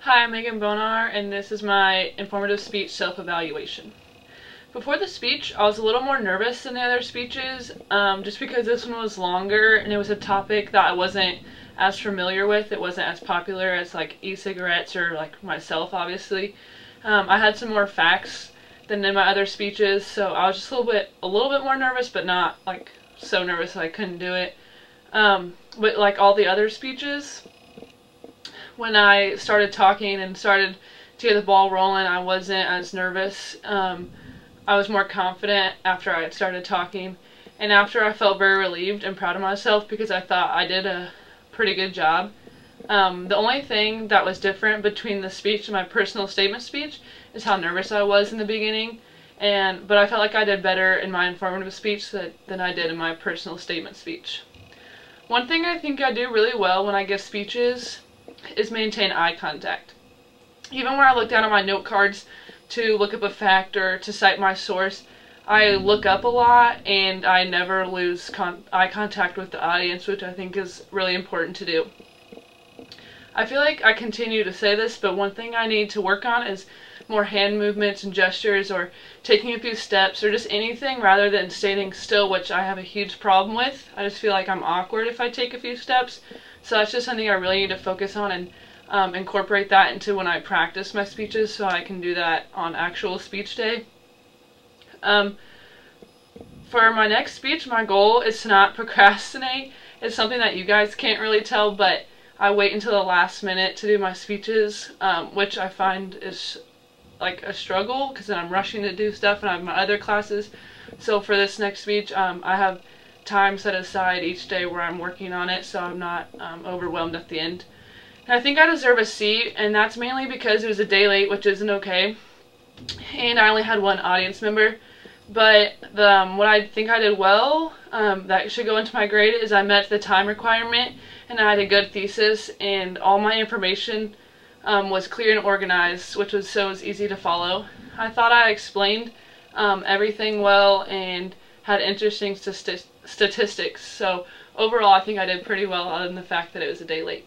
Hi, I'm Bonar, and this is my informative speech self-evaluation. Before the speech, I was a little more nervous than the other speeches, just because this one was longer and it was a topic that I wasn't as familiar with. It wasn't as popular as like e-cigarettes or like myself, obviously. I had some more facts than in my other speeches, so I was just a little bit more nervous, but not like so nervous that I couldn't do it. But like all the other speeches, when I started talking and started to get the ball rolling, I wasn't as nervous. I was more confident after I had started talking, and after I felt very relieved and proud of myself because I thought I did a pretty good job. The only thing that was different between the speech and my personal statement speech is how nervous I was in the beginning, but I felt like I did better in my informative speech than I did in my personal statement speech. One thing I think I do really well when I give speeches is maintain eye contact. Even when I look down at my note cards to look up a fact or to cite my source, I look up a lot and I never lose eye contact with the audience, which I think is really important to do. I feel like I continue to say this, but one thing I need to work on is more hand movements and gestures, or taking a few steps, or just anything rather than standing still, which I have a huge problem with. I just feel like I'm awkward if I take a few steps. So that's just something I really need to focus on and incorporate that into when I practice my speeches so I can do that on actual speech day. For my next speech, my goal is to not procrastinate. It's something that you guys can't really tell, but I wait until the last minute to do my speeches, which I find is like a struggle because then I'm rushing to do stuff and I have my other classes. So for this next speech, I have time set aside each day where I'm working on it, so I'm not overwhelmed at the end. And I think I deserve a C, and that's mainly because it was a day late, which isn't okay, and I only had one audience member. But what I think I did well, that should go into my grade, is I met the time requirement, and I had a good thesis, and all my information was clear and organized, which was easy to follow. I thought I explained everything well and had interesting statistics, so overall I think I did pretty well other than the fact that it was a day late.